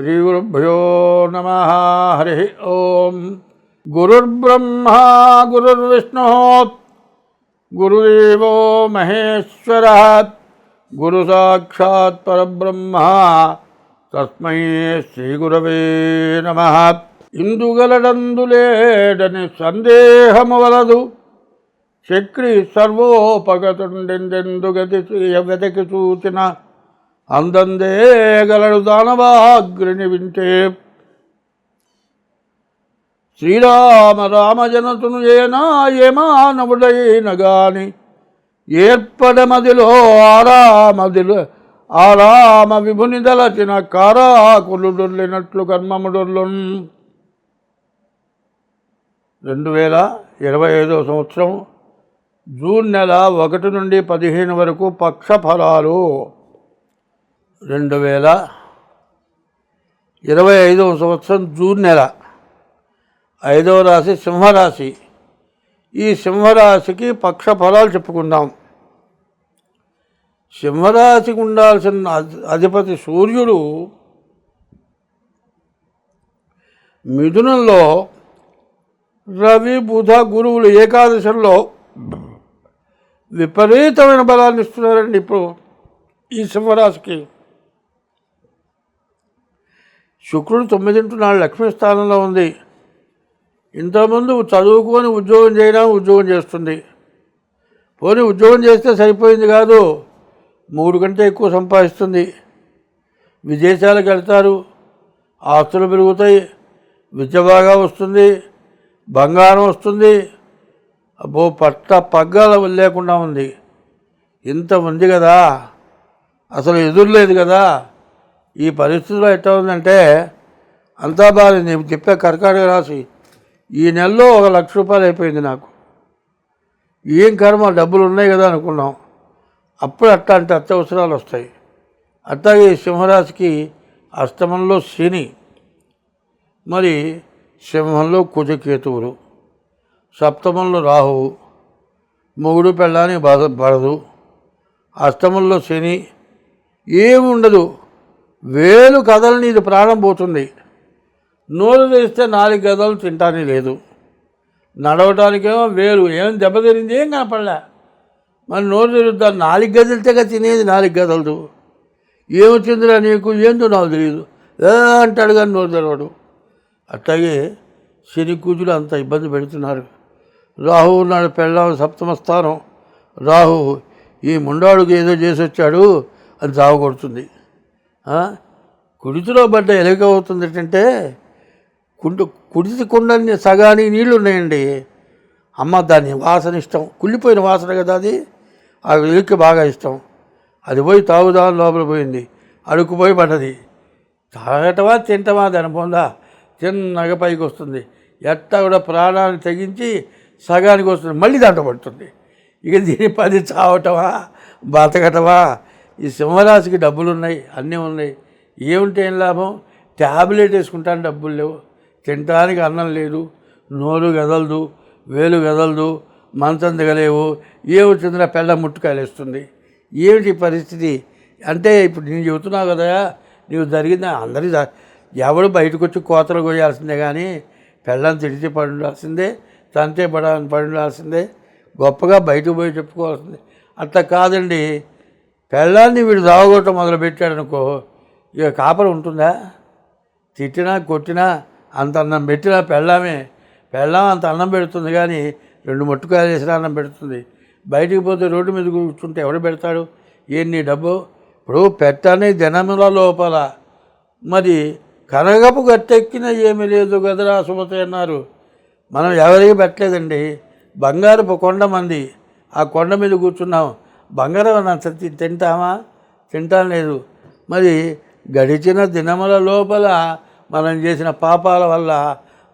శ్రీగురుభ్యో నమః. హరి ఓం. గురుర్బ్రహ్మా గురుర్విష్ణు గురుదేవో మహేశ్వరః గురు సాక్షాత్ పరబ్రహ్మ తస్మై శ్రీగురవే నమః. ఇందుగలడందులేడని సందేహము వలదు, చక్రి సర్వోపగతుండెందెందుగతి వెతకి చూచిన అందందే గలడు దానవాగ్రిని వింటే. శ్రీరామ రామజనతును ఏమానవుడైన గాని ఏర్పడమదిలో ఆరామ విభుని దలచిన కారాకులుడొల్లినట్లు కర్మముడొల్లున్. 2025 సంవత్సరం జూన్ నెల 1 నుండి 15 వరకు పక్ష ఫలాలు. 2025 సంవత్సరం జూన్ నెల 5వ రాశి సింహరాశి. ఈ సింహరాశికి పక్ష ఫలాలు చెప్పుకుందాం. సింహరాశికి ఉండాల్సిన అధిపతి సూర్యుడు మిథునంలో, రవి బుధ గురువులు ఏకాదశంలో విపరీతమైన బలాన్ని ఇస్తున్నారండి. ఇప్పుడు ఈ సింహరాశికి శుక్రుడు 9 లక్ష్మీ స్థానంలో ఉంది. ఇంతకుముందు చదువుకొని ఉద్యోగం చేయడం ఉద్యోగం చేస్తుంది. పోనీ ఉద్యోగం చేస్తే సరిపోయింది కాదు, 3 కంటే ఎక్కువ సంపాదిస్తుంది. విదేశాలకు వెళ్తారు, ఆస్తులు పెరుగుతాయి, విద్య బాగా వస్తుంది, బంగారం వస్తుంది. అబ్బో పగ్గాల లేకుండా ఉంది. ఇంత ఉంది కదా, అసలు ఎదురులేదు కదా. ఈ పరిస్థితిలో ఎట్లా ఉందంటే అంతా బాగా నేను చెప్పే కర్కాటక రాశి ఈ నెలలో 1 లక్ష రూపాయలు అయిపోయింది నాకు. ఏం కర్మ, డబ్బులు ఉన్నాయి కదా అనుకున్నాం. అప్పుడు అట్లాంటి అత్యవసరాలు వస్తాయి. అట్లాగే సింహరాశికి అష్టమంలో శని, మరి సింహంలో కుజకేతువులు, సప్తమంలో రాహువు. మొగుడు పెళ్ళానికి పడదు. అష్టమంలో శని ఏమి ఉండదు. వేలు కదలని ఇది ప్రాణం పోతుంది. నోరు తెరిస్తే 4 గదలు తింటానే లేదు. నడవటానికేమో వేలు ఏం దెబ్బతిరింది, ఏం కనపడలే. మరి నోరు తెరుద్దా, 4 గదలతేగా తినేది, 4 గదలదు. ఏమొచ్చిందిరా నీకు, ఏందో నాకు తెలియదు అంటాడు కానీ నోరు తెరవడు. అట్లాగే శని కుజులు అంత ఇబ్బంది పెడుతున్నారు. రాహువు ఉన్నాడు, పెళ్ళాం సప్తమ స్థానం. రాహు ఈ ముండాడుకు ఏదో చేసి వచ్చాడు అని చావు కొడుతుంది. కుడితిలో పడ్డ ఎలుక అవుతుంది ఏంటంటే, కుడితి కుండని సగానికి నీళ్లు ఉన్నాయండి. అమ్మ దాన్ని వాసన ఇష్టం, కుళ్ళిపోయిన వాసన కదా అది. ఆ ఎలుక బాగా ఇష్టం. అది పోయి తాగుదాని లోపల పోయింది, అడుక్కుపోయి పడ్డది. తాగటమా తింటమా దాని పొందా, చిన్నగా పైకి వస్తుంది. ఎట్టా కూడా ప్రాణాన్ని తెగించి సగానికి వస్తుంది, మళ్ళీ దాంట్లో పడుతుంది. ఇక దీని పది చావటమా బతకటమా. ఈ సింహరాశికి డబ్బులు ఉన్నాయి, అన్నీ ఉన్నాయి. ఏముంటే ఏం లాభం, ట్యాబ్లెట్ వేసుకుంటాను డబ్బులు లేవు, తినడానికి అన్నం లేదు, నోరు గదలదు, వేలు గదలదు, మంచం దిగలేవు. ఏమొచ్చిందిరా పెళ్ళ ముట్టుకాయలు వేస్తుంది. ఏమిటి పరిస్థితి అంటే, ఇప్పుడు నేను చెబుతున్నావు కదా, నీవు జరిగింది అందరి ఎవడు బయటకు వచ్చి కోతలు కోయాల్సిందే కానీ పెళ్ళని తిడితే పడుండాల్సిందే, తంతే పడుండాల్సిందే, గొప్పగా బయటకు పోయి చెప్పుకోవాల్సిందే. అట్లా కాదండి. పెళ్ళాన్ని వీడు దావగొట్టడం మొదలుపెట్టాడనుకో, ఇక కాపరం ఉంటుందా? తిట్టినా కొట్టినా అంత అన్నం పెట్టినా పెళ్ళాం అంత అన్నం పెడుతుంది కానీ 2 ముట్టుకాయలు వేసినా అన్నం పెడుతుంది. బయటికి పోతే రోడ్డు మీద కూర్చుంటే ఎవడు పెడతాడు? నీ డబ్బు ఇప్పుడు పెట్టని జనముల లోపల. మరి కనగపు గట్టెక్కిన ఏమీ లేదు గదరా సుమతి అన్నారు. మనం ఎవరికి పెట్టలేదండి. బంగారపు కొండ మంది, ఆ కొండ మీద కూర్చున్నాం. బంగారం అంత తింటామా? తింటాం లేదు. మరి గడిచిన దినముల లోపల మనం చేసిన పాపాల వల్ల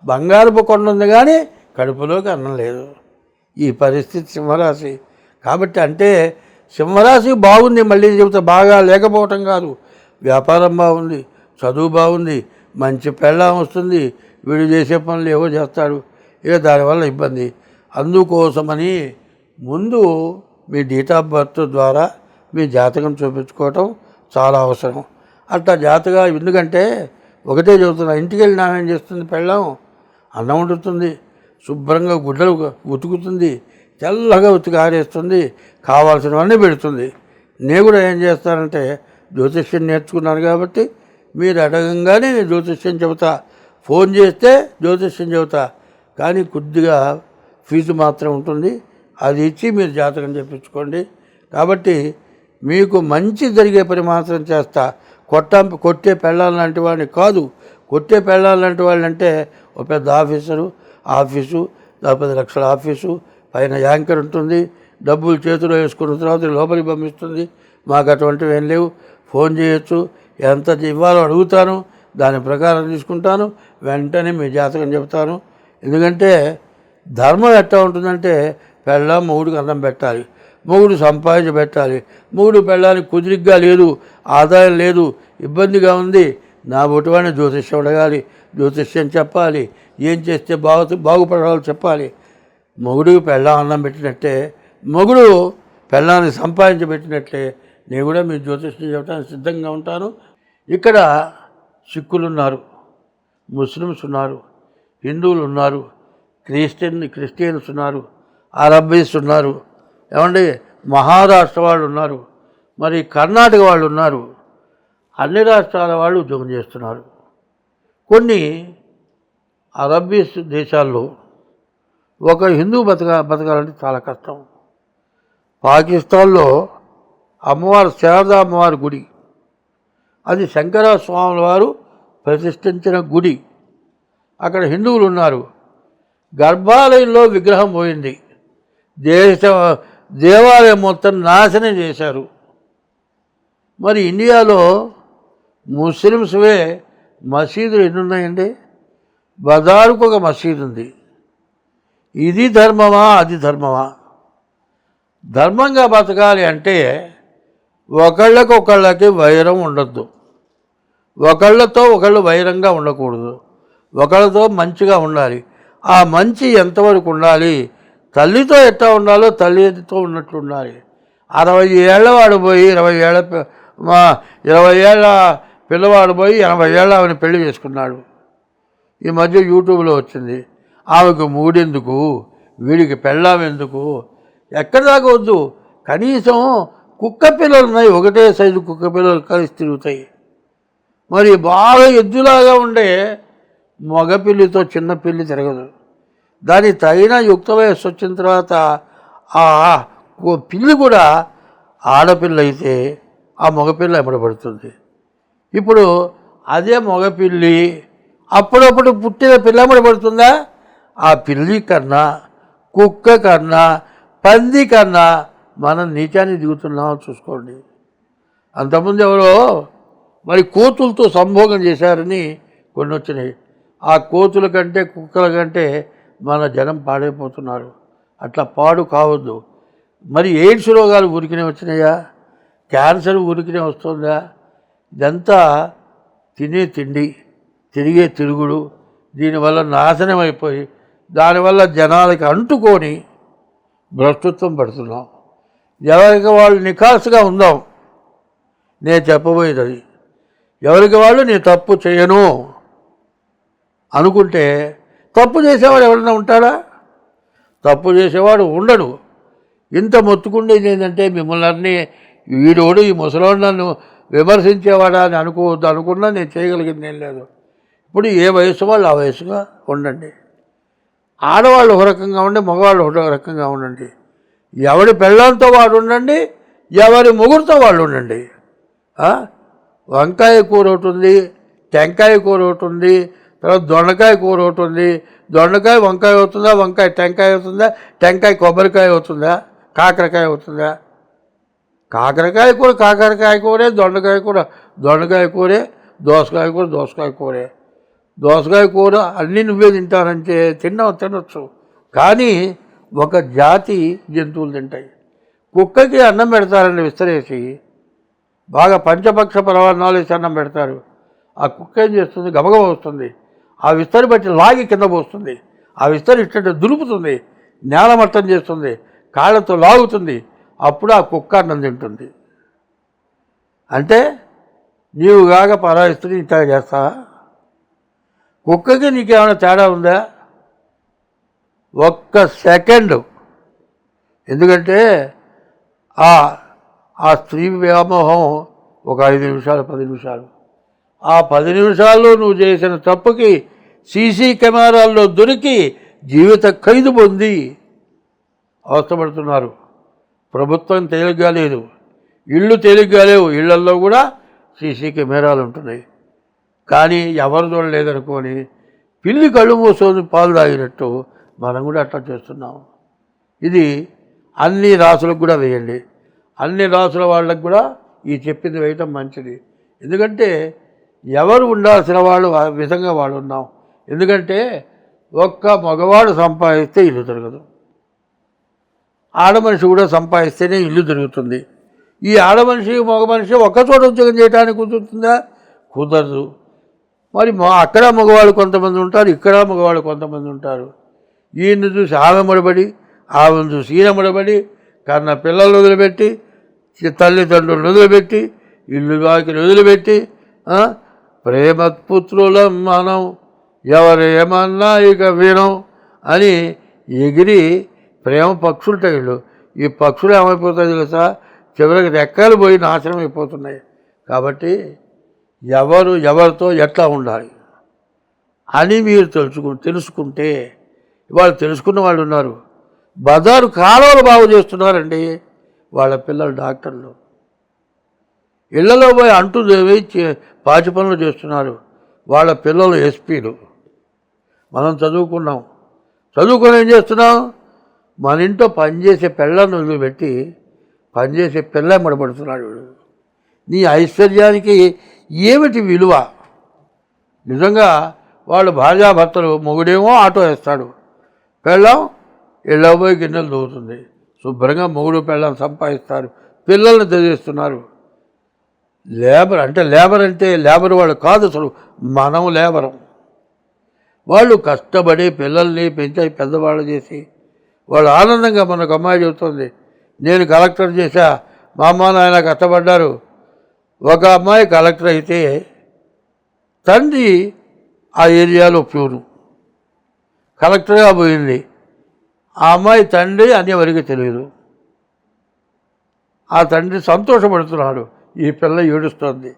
బంగారపు కొండ ఉంది కానీ కడుపులోకి అన్నం లేదు. ఈ పరిస్థితి సింహరాశి. కాబట్టి అంటే సింహరాశి బాగుంది, మళ్ళీ చెబుతా, బాగా లేకపోవటం కాదు. వ్యాపారం బాగుంది, చదువు బాగుంది, మంచి పెళ్ళాం వస్తుంది, వీడు చేసే పనులు ఏవో చేస్తాడు. ఇక దానివల్ల ఇబ్బంది. అందుకోసమని ముందు మీ డేట్ ఆఫ్ బర్త్ ద్వారా మీ జాతకం చూపించుకోవటం చాలా అవసరం. అట్లా జాతకం ఎందుకంటే ఒకటే చెబుతున్నా, ఇంటికి వెళ్ళి నామేం చేస్తుంది పెళ్ళాం? అన్నం వండుతుంది, శుభ్రంగా గుడ్డలు ఉతుకుతుంది, తెల్లగా ఉతికి ఆరేస్తుంది, కావాల్సినవన్నీ పెడుతుంది. నేను కూడా ఏం చేస్తానంటే జ్యోతిష్యం నేర్చుకున్నాను కాబట్టి మీరు అడగంగానే నేను జ్యోతిష్యం చెబుతా, ఫోన్ చేస్తే జ్యోతిష్యం చెబుతా. కానీ కొద్దిగా ఫీజు మాత్రం ఉంటుంది, అది ఇచ్చి మీరు జాతకం చెప్పించుకోండి. కాబట్టి మీకు మంచి జరిగే పని మాత్రం చేస్తా. కొట్టే పెళ్ళాలంటి వాడిని కాదు. కొట్టే పెళ్ళాలంటి వాళ్ళు అంటే ఒక పెద్ద ఆఫీసు 10 లక్షల ఆఫీసు, పైన యాంకర్ ఉంటుంది, డబ్బులు చేతిలో వేసుకున్న తర్వాత లోపలికి పంపిస్తుంది. మాకు అటువంటివి ఏం లేవు. ఫోన్ చేయొచ్చు, ఎంత ఇవ్వాలో అడుగుతాను, దాని ప్రకారం తీసుకుంటాను, వెంటనే మీ జాతకం చెప్తాను. ఎందుకంటే ధర్మం ఎట్లా ఉంటుందంటే పెళ్ళాం మొగుడికి అన్నం పెట్టాలి, మొగుడు సంపాదించి పెట్టాలి. మొగుడు పెళ్ళానికి కుదిరిగ్గా లేదు, ఆదాయం లేదు, ఇబ్బందిగా ఉంది, నా బొటివాడిని జ్యోతిష్యం అడగాలి, జ్యోతిష్యం చెప్పాలి, ఏం చేస్తే బాగుపడాలో చెప్పాలి. మొగుడికి పెళ్ళాం అన్నం పెట్టినట్టే, మొగుడు పెళ్ళాన్ని సంపాదించి పెట్టినట్లే నేను కూడా మీ జ్యోతిష్యం చెప్పడానికి సిద్ధంగా ఉంటాను. ఇక్కడ సిక్కులు ఉన్నారు, ముస్లిమ్స్ ఉన్నారు, హిందువులు ఉన్నారు, క్రిస్టియన్స్ ఉన్నారు, అరబ్బీస్ ఉన్నారు, ఏమండి మహారాష్ట్ర వాళ్ళు ఉన్నారు, మరి కర్ణాటక వాళ్ళు ఉన్నారు, అన్ని రాష్ట్రాల వాళ్ళు ఉద్యోగం చేస్తున్నారు. కొన్ని అరబ్బీస్ దేశాల్లో ఒక హిందూ బతకాలంటే చాలా కష్టం. పాకిస్తాన్లో అమ్మవారు శారదా అమ్మవారి గుడి, అది శంకరస్వాముల వారు ప్రతిష్ఠించిన గుడి. అక్కడ హిందువులు ఉన్నారు. గర్భాలయంలో విగ్రహం పోయింది, దేవాలయం మొత్తం నాశనం చేశారు. మరి ఇండియాలో ముస్లిమ్స్వే మసీదులు ఎన్ని ఉన్నాయండి? బజారుకు ఒక మసీదు ఉంది. ఇది ధర్మమా, అది ధర్మమా? ధర్మంగా బతకాలి అంటే ఒకళ్ళకి వైరం ఉండొద్దు, ఒకళ్ళతో ఒకళ్ళు వైరంగా ఉండకూడదు, ఒకళ్ళతో మంచిగా ఉండాలి. ఆ మంచి ఎంతవరకు ఉండాలి? తల్లితో ఎట్లా ఉండాలో తల్లితో ఉన్నట్లు ఉండాలి. 60 ఏళ్ళ వాడు పోయి 20 ఏళ్ళ పిల్లవాడు పోయి 80 ఏళ్ళ ఆమెను పెళ్లి చేసుకున్నాడు. ఈ మధ్య యూట్యూబ్లో వచ్చింది. ఆమెకు మూడెందుకు, వీడికి పెళ్ళాం ఎందుకు? ఎక్కడి దాకా వద్దు. కనీసం కుక్క పిల్లలు ఉన్నాయి, ఒకటే సైజు కుక్క పిల్లలు కలిసి తిరుగుతాయి. మరి బాగా ఎద్దులాగా ఉండే మగపిల్లితో చిన్న పిల్లి తిరగదు. దానికి తగిన యుక్త వయస్సు వచ్చిన తర్వాత ఆ పిల్లి కూడా ఆడపిల్ల అయితే ఆ మగపిల్ల ఎమ్మడబడుతుంది. ఇప్పుడు అదే మగపిల్లి అప్పుడప్పుడు పుట్టిన పిల్ల ఎమ్మడబడుతుందా? ఆ పిల్లి కన్నా, కుక్క కన్నా, పంది కన్నా మనం నీచాన్ని దిగుతున్నామో చూసుకోండి. అంతకుముందు ఎవరో మరి కోతులతో సంభోగం చేశారని కొన్ని వచ్చినాయి. ఆ కోతుల కంటే కుక్కల కంటే మన జనం పాడైపోతున్నారు. అట్లా పాడు కావద్దు. మరి ఎయిడ్స్ రోగాలు ఊరికినే వచ్చినాయా? క్యాన్సర్ ఊరికినే వస్తుందా? ఇదంతా తినే తిండి, తిరిగే తిరుగుడు, దీనివల్ల నాశనం అయిపోయి దానివల్ల జనాలకి అంటుకొని భ్రష్టత్వం పడుతున్నాం. ఎవరికి వాళ్ళు నిఖాసుగా ఉందాం. నేను చెప్పబోయేది అది. ఎవరికి వాళ్ళు నేను తప్పు చేయను అనుకుంటే, తప్పు చేసేవాడు ఎవరైనా ఉంటాడా? తప్పు చేసేవాడు ఉండడు. ఇంత మొత్తుకుండేది ఏంటంటే మిమ్మల్ని అన్నీ వీడోడు ఈ ముసలోడు నన్ను విమర్శించేవాడా అని అనుకోవద్దు. అనుకున్నా నేను చేయగలిగింది ఏం లేదు. ఇప్పుడు ఏ వయసు వాళ్ళు ఆ వయసుగా ఉండండి. ఆడవాళ్ళు ఒక రకంగా ఉండి, మగవాళ్ళు ఒక రకంగా ఉండండి. ఎవరి పెళ్ళంతో వాడు ఉండండి, ఎవరి మొగుడుతో వాళ్ళు ఉండండి. వంకాయ కూర ఒకటి ఉంది, టెంకాయ కూర ఒకటి ఉంది, తర్వాత దొండకాయ కూర ఒకటి ఉంది. దొండకాయ వంకాయ అవుతుందా? వంకాయ టెంకాయ అవుతుందా? టెంకాయ కొబ్బరికాయ అవుతుందా? కాకరకాయ అవుతుందా? కాకరకాయ కూర కాకరకాయ కూరే, దొండకాయ కూర దొండకాయ కూరే, దోసకాయ కూర దోసకాయ కూరే. దోసకాయ కూర అన్నీ నువ్వే తింటానంటే తినొచ్చు, కానీ ఒక జాతి జంతువులు తింటాయి. కుక్కకి అన్నం పెడతారండి విస్తరేసి, బాగా పంచపక్ష పరమాన్నాలు వేసి అన్నం పెడతారు. ఆ కుక్క ఏం చేస్తుంది? గబగబ వస్తుంది, ఆ విస్తరి బట్టి లాగి కింద పోస్తుంది, ఆ విస్తరి ఇట్ట దులుపుతుంది, నేలమట్టం చేస్తుంది, కాళ్ళతో లాగుతుంది. అప్పుడు ఆ కుక్క అన్నం తింటుంది. అంటే నీవు కాక పరాయిస్తుంది ఇంత చేస్తావా? కుక్కకి నీకేమైనా తేడా ఉందా? ఒక్క సెకండ్. ఎందుకంటే ఆ స్త్రీ వ్యామోహం ఒక 5 నిమిషాలు 10 నిమిషాలు. ఆ 10 నిమిషాల్లో నువ్వు చేసిన తప్పుకి సీసీ కెమెరాల్లో దొరికి జీవిత ఖైదు పొంది అవస్థపడుతున్నారు. ప్రభుత్వం తేలిగ్గా లేదు, ఇళ్ళు తేలిగ్గా లేవు, ఇళ్లల్లో కూడా సీసీ కెమెరాలు ఉంటున్నాయి. కానీ ఎవరు చూడలేదనుకొని పిల్లి కళ్ళు మూసుకొని పాలు తాగినట్టు మనం కూడా అట్లా చేస్తున్నాం. ఇది అన్ని రాసులకు కూడా వేయండి, అన్ని రాసుల వాళ్ళకు కూడా ఈ చెప్పింది వేయటం మంచిది. ఎందుకంటే ఎవరు ఉండాల్సిన వాళ్ళు ఆ విధంగా వాళ్ళు ఉన్నాం. ఎందుకంటే ఒక్క మగవాడు సంపాదిస్తే ఇల్లు తిరగదు, ఆడమనిషి కూడా సంపాదిస్తేనే ఇల్లు తిరుగుతుంది. ఈ ఆడమనిషి మగ మనిషి ఒక్కచోట ఉద్యోగం చేయడానికి కుదురుతుందా? కుదరదు. మరి అక్కడ మగవాళ్ళు కొంతమంది ఉంటారు, ఇక్కడ మగవాళ్ళు కొంతమంది ఉంటారు. ఈయన్ని చూసి ఆమె ముడబడి, ఆమెను చూసి ఈయన ముడబడి, కన్న పిల్లలు వదిలిపెట్టి, తల్లిదండ్రులను వదిలిపెట్టి, ఇల్లు వాకిలు వదిలిపెట్టి, ప్రేమపుత్రులం మనం ఎవరేమన్నా ఇక వినం అని ఎగిరి ప్రేమ పక్షులుంటాయి వీళ్ళు. ఈ పక్షులు ఏమైపోతాయి తెలుసా? చివరికి రెక్కలు పోయి నాశనం అయిపోతున్నాయి. కాబట్టి ఎవరితో ఎట్లా ఉండాలి అని మీరు తెలుసుకుంటే, వాళ్ళు తెలుసుకున్న వాళ్ళు ఉన్నారు. బజారు కాలువలు బాగు చేస్తున్నారండి వాళ్ళ పిల్లలు డాక్టర్లు. ఇళ్లలో పోయి అంటూ వేయించి పాచి పనులు చేస్తున్నారు వాళ్ళ పిల్లలు ఎస్పీలు. మనం చదువుకొని ఏం చేస్తున్నాం? మన ఇంట్లో పనిచేసే పిల్లలను వదిలిపెట్టి పనిచేసే పిల్ల ముడబడుతున్నాడు. నీ ఐశ్వర్యానికి ఏమిటి విలువ? నిజంగా వాళ్ళు భార్యాభర్తలు, మొగుడేమో ఆటో వేస్తాడు, పెళ్ళం ఇళ్ళ పోయి గిన్నెలు దూవుతుంది. శుభ్రంగా మొగుడు పెళ్ళం సంపాదిస్తారు, పిల్లల్ని చదివిస్తున్నారు. లేబర్ అంటే లేబర్ వాళ్ళు కాదు, అసలు మనం లేబరం. వాళ్ళు కష్టపడి పిల్లల్ని పెంచి పెద్దవాళ్ళు చేసి వాళ్ళు ఆనందంగా మనకు అమ్మాయి చెబుతుంది, నేను కలెక్టర్ చేశా, మా అమ్మ నాయన కష్టపడ్డారు. ఒక అమ్మాయి కలెక్టర్ అయితే తండ్రి ఆ ఏరియాలో ప్యూరు, కలెక్టర్గా పోయింది. ఆ అమ్మాయి తండ్రి అని ఎవరికి తెలియదు. ఆ తండ్రి సంతోషపడుతున్నాడు, ఈ పిల్ల ఏడుస్తుంది,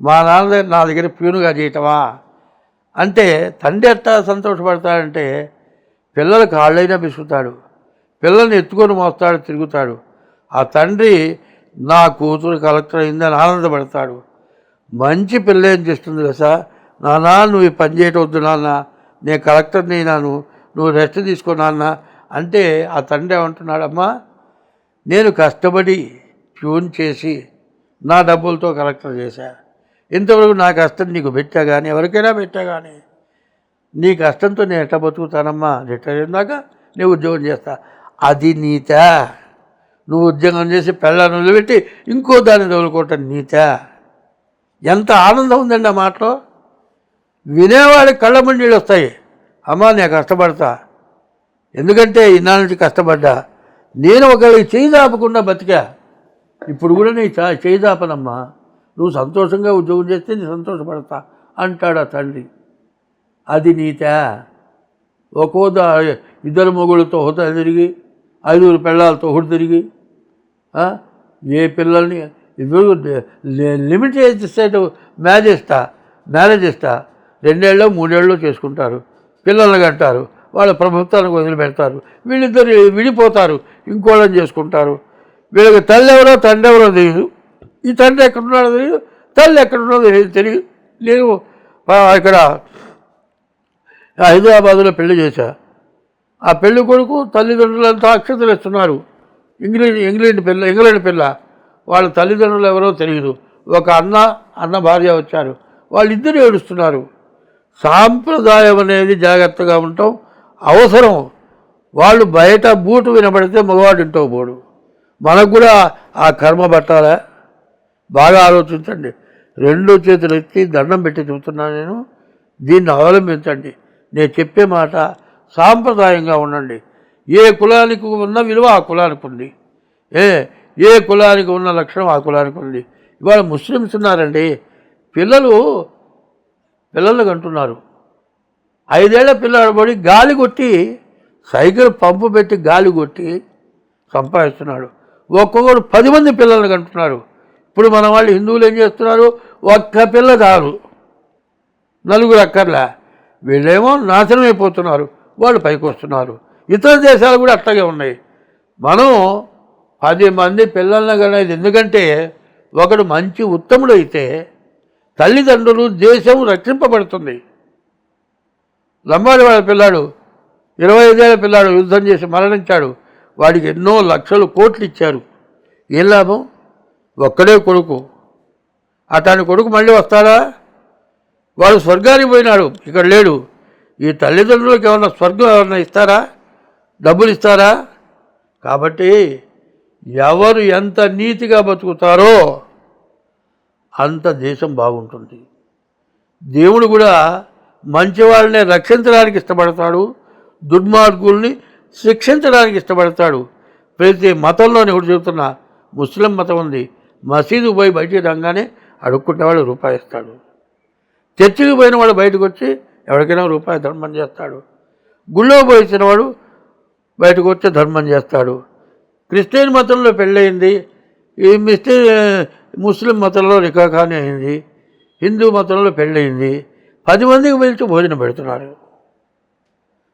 మా నాన్న నా దగ్గర ప్యూనుగా చేయటమా అంటే. తండ్రి ఎట్టా సంతోషపడతాడంటే పిల్లలు కాళ్ళైనా పిసుకుతాడు, పిల్లల్ని ఎత్తుకొని మోస్తాడు, తిరుగుతాడు. ఆ తండ్రి నా కూతురు కలెక్టర్ అయిందని ఆనందపడతాడు. మంచి పిల్ల ఏం చేస్తుంది కదా, నాన్న నువ్వు ఈ పని చేయటం వద్దు నాన్న, నేను కలెక్టర్ని అయినాను, నువ్వు రెస్ట్ తీసుకో నాన్న అంటే ఆ తండ్రి ఏమంటున్నాడమ్మా, నేను కష్టపడి ప్యూన్ చేసి నా డబ్బులతో కలెక్టర్ చేశా, ఇంతవరకు నా కష్టం నీకు పెట్టా కానీ ఎవరికైనా పెట్టా కానీ నీ కష్టంతో నేను ఎట్లా బతుకుతానమ్మా, రిటైర్ అయిందాక నేను ఉద్యోగం చేస్తా. అది నీత? నువ్వు ఉద్యోగం చేసి పిల్లలను వదిలిపెట్టి ఇంకో దాన్ని తగులుకోవటం నీత? ఎంత ఆనందం ఉందండి ఆ మాటలో. వినేవాడికి కళ్ళ మండీళ్ళు వస్తాయి. అమ్మా నేను కష్టపడతా, ఎందుకంటే ఇన్నాళ్ళ నుంచి కష్టపడ్డా, నేను ఒకళ్ళకి చేయి దాపకుండా బతికా, ఇప్పుడు కూడా నీ చేయి దాపనమ్మా, నువ్వు సంతోషంగా ఉద్యోగం చేస్తే నేను సంతోషపడతా అంటాడు ఆ తండ్రి. అది నీత? ఇద్దరు మొగుళ్ళతో హోదా తిరిగి 5 పిల్లలతో హుడు తిరిగి ఏ పిల్లల్ని ఇద్దరు లిమిట్ స్టేట్ మ్యారేజ్ ఇస్తా 2 ఏళ్ళు 3 ఏళ్ళు చేసుకుంటారు, పిల్లల్ని కంటారు, వాళ్ళ ప్రభుత్వానికి వదిలిపెడతారు, వీళ్ళిద్దరు విడిపోతారు, ఇంకోళ్ళని చేసుకుంటారు. వీళ్ళకి తల్లి ఎవరో తండ్రి ఎవరో తెలియదు, ఈ తండ్రి ఎక్కడున్నాడో తెలియదు, తల్లి ఎక్కడున్నదో తెలియదు. నేను ఇక్కడ హైదరాబాదులో పెళ్లి చేశా. ఆ పెళ్లి కొడుకు తల్లిదండ్రులంతా అక్షతలు ఇస్తున్నారు. ఇంగ్లాండ్ పిల్ల, వాళ్ళ తల్లిదండ్రులు ఎవరో తెలియదు. ఒక అన్న భార్య వచ్చారు, వాళ్ళిద్దరు ఏడుస్తున్నారు. సాంప్రదాయం అనేది జాగ్రత్తగా ఉండటం అవసరం. వాళ్ళు బయట బూటు వినబడితే మగవాడు ఇంటో పోడు. మనకు కూడా ఆ కర్మ పట్టాలా? బాగా ఆలోచించండి. 2 చేతులు ఎత్తి దండం పెట్టి చెబుతున్నాను నేను, దీన్ని అవలంబించండి. నేను చెప్పే మాట సాంప్రదాయంగా ఉండండి. ఏ కులానికి ఉన్న విలువ ఆ కులానికి ఉంది, ఏ కులానికి ఉన్న లక్షణం ఆ కులానికి ఉంది. ఇవాళ ముస్లిమ్స్ ఉన్నారండి, పిల్లలు కంటున్నారు, 5 ఏళ్ల పిల్లాడు పడి గాలి కొట్టి సైకిల్ పంపు పెట్టి గాలి కొట్టి సంపాదిస్తున్నాడు. ఒక్కొక్కడు 10 మంది పిల్లల్ని కంటున్నారు. ఇప్పుడు మన వాళ్ళు హిందువులు ఏం చేస్తున్నారు? ఒక్క పిల్ల చాలు, 4 అక్కర్లా. వీళ్ళేమో నాశనం అయిపోతున్నారు, వాళ్ళు పైకి వస్తున్నారు. ఇతర దేశాలు కూడా అట్లాగే ఉన్నాయి. మనం 10 మంది పిల్లల్ని కనేది ఎందుకంటే ఒకడు మంచి ఉత్తముడైతే తల్లిదండ్రులు, దేశం రక్షింపబడుతుంది. లంబాడి వాళ్ళ పిల్లాడు 25 ఏళ్ల పిల్లాడు యుద్ధం చేసి మరణించాడు. వాడికి ఎన్నో లక్షలు కోట్లు ఇచ్చారు. ఏం లాభం? ఒక్కడే కొడుకు. అతని కొడుకు మళ్ళీ వస్తాడా? వాడు స్వర్గానికి పోయినాడు, ఇక్కడ లేడు. ఈ తల్లిదండ్రులకు ఏమన్నా స్వర్గం ఏమన్నా ఇస్తారా? డబ్బులు ఇస్తారా? కాబట్టి ఎవరు ఎంత నీతిగా బతుకుతారో అంత దేశం బాగుంటుంది. దేవుడు కూడా మంచి వాళ్ళని రక్షించడానికి ఇష్టపడతాడు, దుర్మార్గుల్ని శిక్షించడానికి ఇష్టపడతాడు. ప్రతి మతంలోని ఒకటి చెబుతున్నా, ముస్లిం మతం ఉంది, మసీదు పోయి బయటికి రాగానే అడుక్కుంటేవాడు రూపాయి ఇస్తాడు. చర్చికి పోయిన వాడు బయటకు వచ్చి ఎవరికైనా రూపాయి ధర్మం చేస్తాడు. గుళ్ళో పోయించిన వాడు బయటకు వచ్చి ధర్మం చేస్తాడు. క్రిస్టియన్ మతంలో పెళ్ళయింది, ఈ ముస్లిం మతంలో నికాఖాని అయింది, హిందూ మతంలో పెళ్ళయింది, 10 మందికి పిలిచి భోజనం పెడుతున్నారు.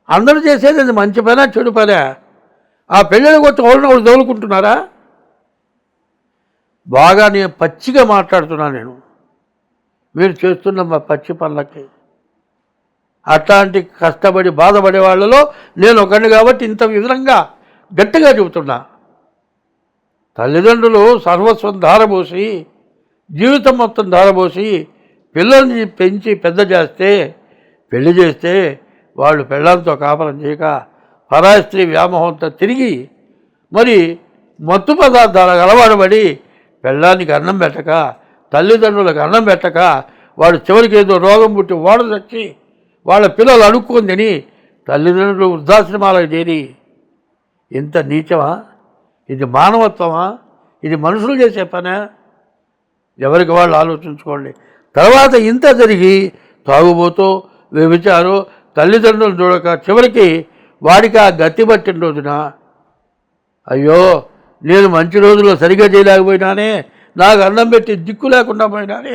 అందరూ చేసేది అది మంచి పనా చెడు పనా? ఆ పెళ్ళిళ్ళకి వచ్చి ఒకళ్ళు దోలుకుంటున్నారా? బాగా నేను పచ్చిగా మాట్లాడుతున్నాను. నేను మీరు చేస్తున్న మా పచ్చి పనులకి అట్లాంటి కష్టపడి బాధపడే వాళ్ళలో నేను ఒకడిని కాబట్టి ఇంత విధంగా గట్టిగా చెబుతున్నా. తల్లిదండ్రులు సర్వస్వం ధారపోసి, జీవితం మొత్తం ధారపోసి పిల్లల్ని పెంచి పెద్ద చేస్తే, పెళ్లి చేస్తే వాళ్ళు పెళ్ళాంతో కాపరం చేయక పరాయి స్త్రీ వ్యామోహంతో తిరిగి మరి మత్తు పదార్థాలకు అలవాటుపడి పెళ్ళానికి అన్నం పెట్టక, తల్లిదండ్రులకు అన్నం పెట్టక, వాడు చివరికి ఏదో రోగం పుట్టి ఓడ చచ్చి వాళ్ళ పిల్లలు అడుక్కొని తిని తల్లిదండ్రులు వృద్ధాశ్రమాలకు చేరి, ఇంత నీచమా? ఇది మానవత్వమా? ఇది మనుషులు చేసే పనా? ఎవరికి వాళ్ళు ఆలోచించుకోండి. తర్వాత ఇంత జరిగి తాగుబోతో వ్యభిచారో తల్లిదండ్రులు చూడక చివరికి వాడికి ఆ గతి పట్టిన రోజున, అయ్యో నేను మంచి రోజుల్లో సరిగ్గా చేయలేకపోయినానే, నాకు అన్నం పెట్టి దిక్కు లేకుండా పోయినానే,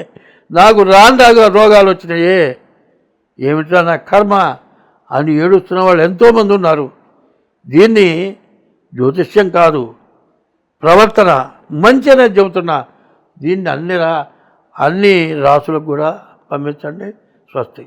నాకు రాండాగా రోగాలు వచ్చినాయే, ఏమిటా నా కర్మ అని ఏడుస్తున్న వాళ్ళు ఎంతోమంది ఉన్నారు. దీన్ని జ్యోతిష్యం కాదు, ప్రవర్తన మంచి అనేది చెబుతున్నా. దీన్ని అన్ని రాసులకు కూడా పంపించండి. స్వస్తి.